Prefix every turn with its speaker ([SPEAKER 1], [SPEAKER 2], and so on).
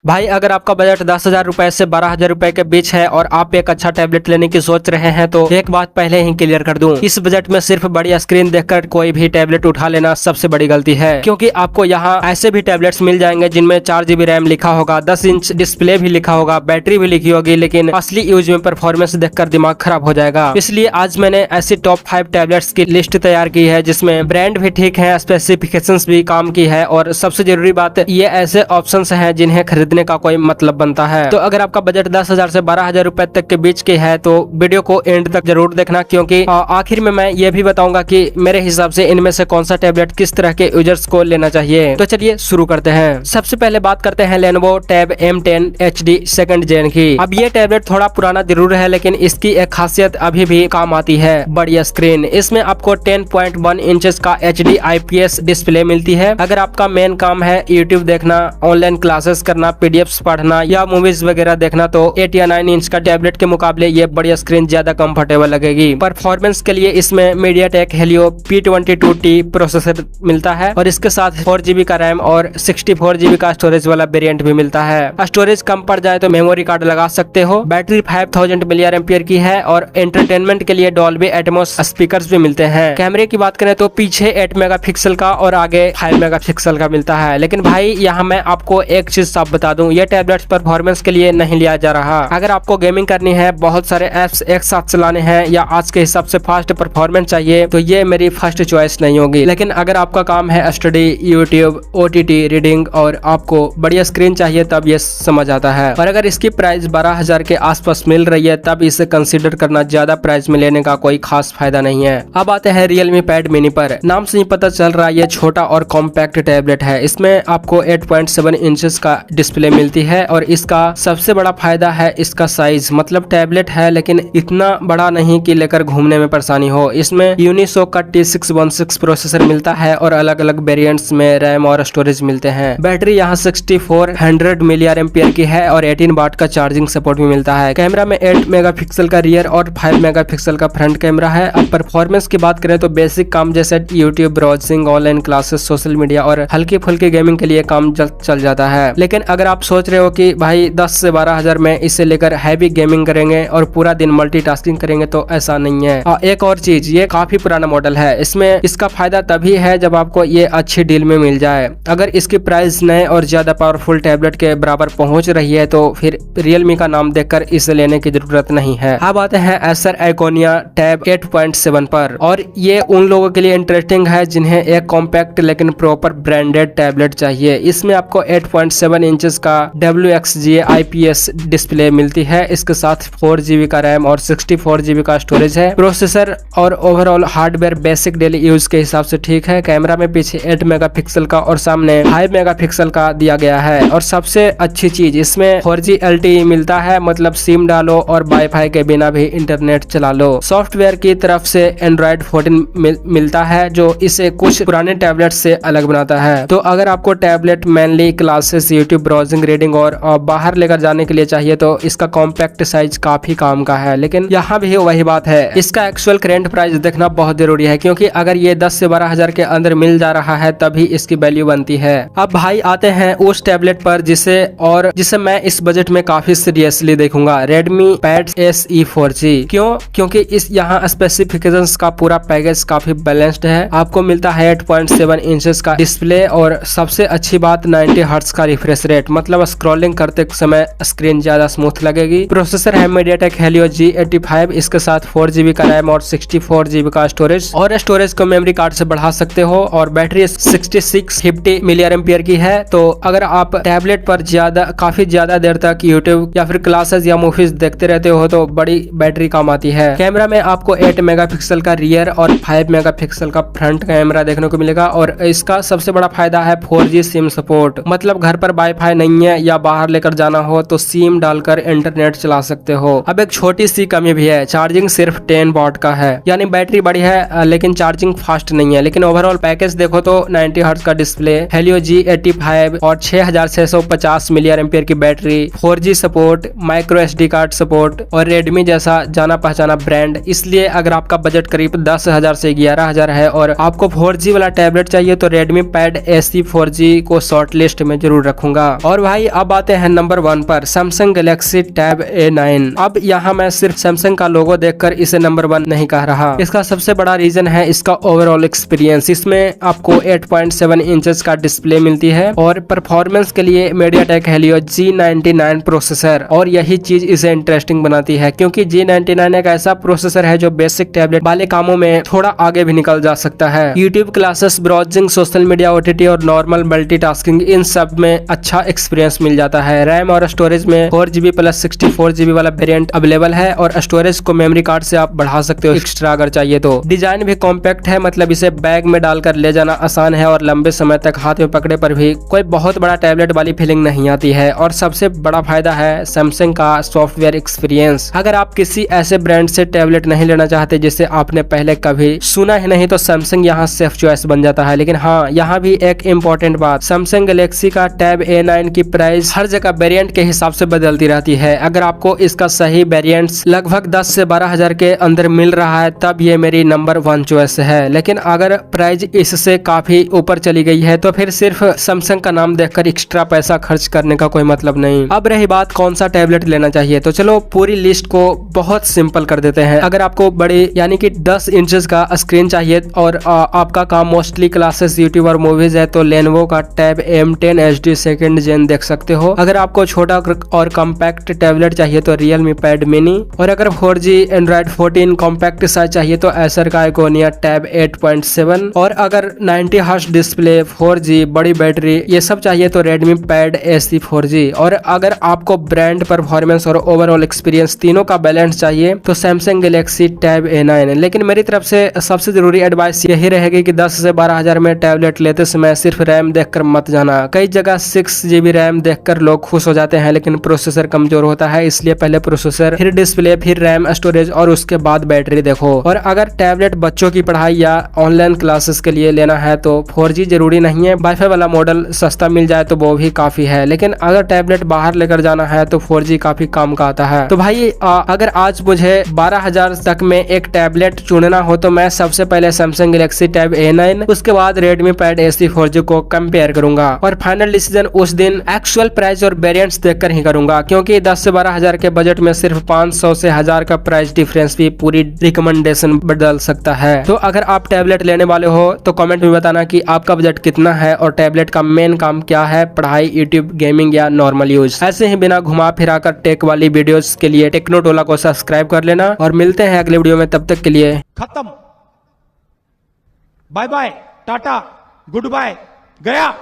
[SPEAKER 1] भाई अगर आपका बजट 10,000 रुपए से 12,000 रुपए के बीच है और आप एक अच्छा टैबलेट लेने की सोच रहे हैं तो एक बात पहले ही क्लियर कर दूं, इस बजट में सिर्फ बड़ी स्क्रीन देखकर कोई भी टैबलेट उठा लेना सबसे बड़ी गलती है। क्योंकि आपको यहाँ ऐसे भी टैबलेट्स मिल जाएंगे जिनमें 4 GB रैम लिखा होगा, 10 इंच डिस्प्ले भी लिखा होगा, बैटरी भी लिखी होगी, लेकिन असली यूज में परफॉर्मेंस देखकर दिमाग खराब हो जाएगा। इसलिए आज मैंने ऐसी टॉप 5 टैबलेट्स की लिस्ट तैयार की है जिसमें ब्रांड भी ठीक है, स्पेसिफिकेशंस भी काम की है और सबसे जरूरी बात ये ऐसे ऑप्शंस हैं जिन्हें खरीदने का कोई मतलब बनता है। तो अगर आपका बजट 10,000 से 12,000 रुपए तक के बीच के है तो वीडियो को एंड तक जरूर देखना, क्योंकि आखिर में मैं ये भी बताऊंगा कि मेरे हिसाब से इनमें से कौन सा टैबलेट किस तरह के यूजर्स को लेना चाहिए। तो चलिए शुरू करते हैं। सबसे पहले बात करते हैं Lenovo Tab M10 HD 2nd Gen की। अब ये टैबलेट थोड़ा पुराना जरूर है, लेकिन इसकी एक खासियत अभी भी काम आती है, बड़ी स्क्रीन। इसमें आपको 10.1 इंचेस का HD IPS डिस्प्ले मिलती है। अगर आपका मेन काम है यूट्यूब देखना, ऑनलाइन क्लासेस करना, पीडीएफ पढ़ना या मूवीज वगैरह देखना, तो 8 या 9 इंच का टैबलेट के मुकाबले ये बड़ी स्क्रीन ज्यादा कंफर्टेबल लगेगी। परफॉर्मेंस के लिए इसमें MediaTek Helio P22T प्रोसेसर मिलता है और इसके साथ 4 GB का रैम और 64 GB का स्टोरेज वाला वेरिएंट भी मिलता है। स्टोरेज कम पड़ जाए तो मेमोरी कार्ड लगा सकते हो। बैटरी 5000 mAh की है और एंटरटेनमेंट के लिए Dolby Atmos स्पीकर्स भी मिलते हैं। कैमरे की बात करें तो पीछे 8 मेगापिक्सल का और आगे 5 मेगापिक्सल का मिलता है। लेकिन भाई यहाँ मैं आपको एक चीज साफ बता दूं, ये टैबलेट परफॉर्मेंस के लिए नहीं लिया जा रहा। अगर आपको गेमिंग करनी है, बहुत सारे एप्स एक साथ चलाने हैं या आज के हिसाब से फास्ट परफॉर्मेंस चाहिए, तो ये मेरी फर्स्ट चॉइस नहीं होगी। लेकिन अगर आपका काम है स्टडी, यूट्यूब, OTT, रीडिंग और आपको बड़ी स्क्रीन चाहिए, तब ये समझ आता है। और अगर इसकी प्राइस 12,000 के आसपास मिल रही है, तब इसे कंसिडर करना ज्यादा प्राइस में लेने का कोई खास फायदा नहीं है। अब आते हैं Realme Pad Mini पर। नाम से ही पता चल रहा है ये छोटा और कॉम्पैक्ट टैबलेट है। इसमें आपको 8.7 इंचेस का डिस्प्ले मिलती है और इसका सबसे बड़ा फायदा है इसका साइज। मतलब टैबलेट है लेकिन इतना बड़ा नहीं कि लेकर घूमने में परेशानी हो। इसमें यूनिसोक का T616 प्रोसेसर मिलता है और अलग अलग वेरिएंट्स में रैम और स्टोरेज मिलते हैं। बैटरी यहाँ 6400 mAh की है और 18 वाट का चार्जिंग सपोर्ट भी मिलता है। कैमरा में 8 मेगापिक्सल का रियर और 5 मेगापिक्सल का फ्रंट कैमरा है। अब परफॉर्मेंस की बात करें तो बेसिक काम जैसे YouTube browsing, online classes, social media और हल्की फुल्की गेमिंग के लिए काम चल जाता है। लेकिन अगर आप सोच रहे हो कि भाई 10 से 12,000 में इसे लेकर हैवी गेमिंग करेंगे और पूरा दिन मल्टीटास्किंग करेंगे, तो ऐसा नहीं है। एक और चीज, ये काफी पुराना मॉडल है। इसमें इसका फायदा तभी है जब आपको ये अच्छी डील में मिल जाए। अगर इसकी प्राइस नए और ज्यादा पावरफुल टैबलेट के बराबर पहुंच रही है तो फिर Realme का नाम देखकर इसे लेने की जरूरत नहीं है। अब आते हैं Acer Iconia Tab 8.7 पर, और ये उन लोगों के लिए इंटरेस्टिंग है जिन्हें एक कॉम्पैक्ट लेकिन प्रॉपर ब्रांडेड टैबलेट चाहिए। इसमें आपको 8.7 इंचेस का WXGA IPS डिस्प्ले मिलती है। इसके साथ 4 GB का रैम और 64 GB का स्टोरेज है। प्रोसेसर और overall hardware basic daily use के हिसाब से ठीक है। कैमरा में पीछे 8 मेगापिक्सल का और सामने 5 मेगापिक्सल का दिया गया है। और सबसे अच्छी चीज, इसमें 4G LTE मिलता है, मतलब सिम डालो और वाईफाई के बिना भी इंटरनेट चला लो। सॉफ्टवेयर की तरफ से Android 14 मिलता है जो इसे कुछ पुराने टैबलेट से अलग बनाता है। तो अगर आपको tablet mainly classes, YouTube browsing, reading और बाहर लेकर जाने के लिए चाहिए तो इसका कॉम्पैक्ट साइज काफी काम का है। लेकिन यहाँ भी वही बात है, इसका एक्चुअल करेंट प्राइस देखना बहुत जरूरी है, क्योंकि अगर ये 10 से 12,000 के अंदर मिल जा रहा है तभी इसकी वैल्यू बनती है। अब भाई आते हैं उस टैबलेट पर जिसे मैं इस बजट में काफी सीरियसली देखूंगा, Redmi Pad SE 4G। क्यों? क्योंकि इस यहाँ स्पेसिफिकेशंस का पूरा पैकेज काफी बैलेंस्ड है। आपको मिलता है 8.7 इंचेस का डिस्प्ले और सबसे अच्छी बात 90 हर्ट्ज का रिफ्रेश रेट, मतलब स्क्रॉलिंग करते समय स्क्रीन ज्यादा स्मूथ लगेगी। प्रोसेसर है MediaTek Helio G85, इसके साथ 4 GB का रैम और 64 GB का स्टोरेज, और स्टोरेज को मेमोरी कार्ड से बढ़ा सकते हो। और बैटरी 6650 mAh की है। तो अगर आप टैबलेट पर काफी ज्यादा देर तक यूट्यूब या फिर क्लासेस या मूवीज देखते रहते हो तो बड़ी बैटरी काम आती है। कैमरा में आपको 8 मेगापिक्सल का रियर और 5 मेगापिक्सल का फ्रंट कैमरा देखने को मिलेगा। और इसका सबसे बड़ा फायदा है 4G सिम सपोर्ट, मतलब घर पर वाईफाई नहीं है या बाहर लेकर जाना हो तो सिम डालकर इंटरनेट चला सकते हो। अब एक छोटी सी कमी भी है, चार्जिंग सिर्फ 10 वाट का है, यानी बैटरी बड़ी है लेकिन चार्जिंग फास्ट नहीं है। लेकिन ओवरऑल पैकेज देखो तो 90 हर्ट्ज का डिस्प्ले, Helio G85 और 6650 mAh की battery, 4G support, micro SD card support और Redmi जैसा जाना पहचाना ब्रांड। इसलिए अगर आपका बजट करीब 10,000 से 11,000 है और आपको 4G वाला टैबलेट चाहिए तो Redmi Pad SE 4G को शॉर्ट लिस्ट में जरूर रखूंगा। और भाई अब आते हैं नंबर 1 पर, सैमसंग गैलेक्सी टैब A9। अब यहाँ मैं सिर्फ सैमसंग का लोगो देखकर इसे नंबर 1 नहीं कह रहा। इसका सबसे बड़ा रीजन है इसका ओवरऑल एक्सपीरियंस। इसमें आपको 8.7 इंचेस का डिस्प्ले मिलती है और परफॉर्मेंस के लिए MediaTek Helio G99 प्रोसेसर, और यही चीज इसे इंटरेस्टिंग बनाती है क्योंकि G99 एक ऐसा प्रोसेसर है जो बेसिक टैबलेट वाले कामों में थोड़ा आगे भी निकल जा सकता है। YouTube classes, browsing, social media, OTT और नॉर्मल मल्टीटास्किंग, इन सब में अच्छा एक्सपीरियंस मिल जाता है। रैम और स्टोरेज में 4GB प्लस 64GB वाला वेरिएंट अवेलेबल है और स्टोरेज को मेमोरी कार्ड से आप बढ़ा सकते हो एक्स्ट्रा अगर चाहिए तो। डिजाइन भी कॉम्पैक्ट है, मतलब इसे बैग में डालकर ले जाना आसान है और लंबे समय तक हाथ में पकड़े पर भी कोई बहुत बड़ा टैबलेट वाली फीलिंग नहीं आती है। और सबसे बड़ा फायदा है सैमसंग का सॉफ्टवेयर एक्सपीरियंस। अगर आप किसी ऐसे ब्रांड से टैबलेट नहीं लेना चाहते जिसे आपने पहले कभी सुना ही नहीं तो सैमसंग यहाँ सेफ चॉइस बन जाता है। लेकिन हाँ, यहाँ भी एक इम्पोर्टेंट बात, सैमसंग गैलेक्सी का टैब A9 की प्राइस हर जगह वेरिएंट के हिसाब से बदलती रहती है। अगर आपको इसका सही वेरिएंट्स लगभग 10 से 12 हजार के अंदर मिल रहा है तब ये मेरी नंबर 1 चॉइस है। लेकिन अगर प्राइस इससे काफी ऊपर चली गई है तो फिर सिर्फ सैमसंग का नाम देखकर एक्स्ट्रा पैसा खर्च करने का कोई मतलब नहीं। अब रही बात कौन सा टैबलेट लेना चाहिए, तो चलो पूरी लिस्ट को बहुत सिंपल कर देते हैं। अगर आपको बड़ी यानी कि 10 इंचेस का स्क्रीन चाहिए और आपका काम मोस्टली क्लासेस, यूट्यूब और मूवीज है तो लेनोवो का tab M10 HD second gen देख सकते हो। अगर आपको छोटा और कॉम्पैक्ट टैबलेट चाहिए तो Realme Pad Mini, और अगर 4G Android 14 कॉम्पैक्ट साइज चाहिए तो Acer का Iconia टैब 8.7, और अगर 90 हर्ट्ज डिस्प्ले, 4G, बड़ी बैटरी ये सब चाहिए तो Redmi Pad AC 4G। और अगर आपको ब्रांड, परफॉर्मेंस और ओवरऑल एक्सपीरियंस तीनों का बैलेंस चाहिए तो Samsung Galaxy टैब A9। लेकिन मेरी तरफ से सबसे जरूरी एडवाइस यही रहेगी कि 10 से 12 हजार में टैबलेट लेते समय सिर्फ रैम देखकर मत जाना। कई जगह 6GB रैम देखकर लोग खुश हो जाते हैं लेकिन प्रोसेसर कमजोर होता है, इसलिए पहले प्रोसेसर, फिर डिस्प्ले, फिर रैम, स्टोरेज और उसके बाद बैटरी देखो। और अगर टैबलेट बच्चों की पढ़ाई या ऑनलाइन क्लासेस के लिए लेना है तो 4G जरूरी नहीं है, वाईफाई वाला मॉडल सस्ता मिल जाए तो वो भी काफी है। लेकिन अगर टैबलेट बाहर लेकर जाना है तो 4G काफी काम का आता है। तो भाई अगर आज मुझे 12 हजार तक में एक टैबलेट चुनना हो तो मैं सबसे पहले Samsung Galaxy टैब A9, उसके बाद Redmi Pad AC 4G को कंपेयर करूंगा और फाइनल डिसीजन उस दिन एक्चुअल प्राइस और वेरिएंट्स देखकर ही करूंगा, क्योंकि 10 से 12 हजार के बजट में सिर्फ 500 से 1000 का प्राइस डिफरेंस भी पूरी रिकमेंडेशन बदल सकता है। तो अगर आप टैबलेट लेने वाले हो तो कमेंट में बताना कि आपका बजट कितना है और टैबलेट का मेन काम क्या है, पढ़ाई, यूट्यूब, गेमिंग या नॉर्मल यूज। ऐसे ही बिना घुमा फिरा कर टेक वाली वीडियोस के लिए टेक्नोटोला को सब्सक्राइब कर लेना और मिलते हैं अगले वीडियो में, तब तक के लिए
[SPEAKER 2] खत्म, bye bye, tata, goodbye, गया।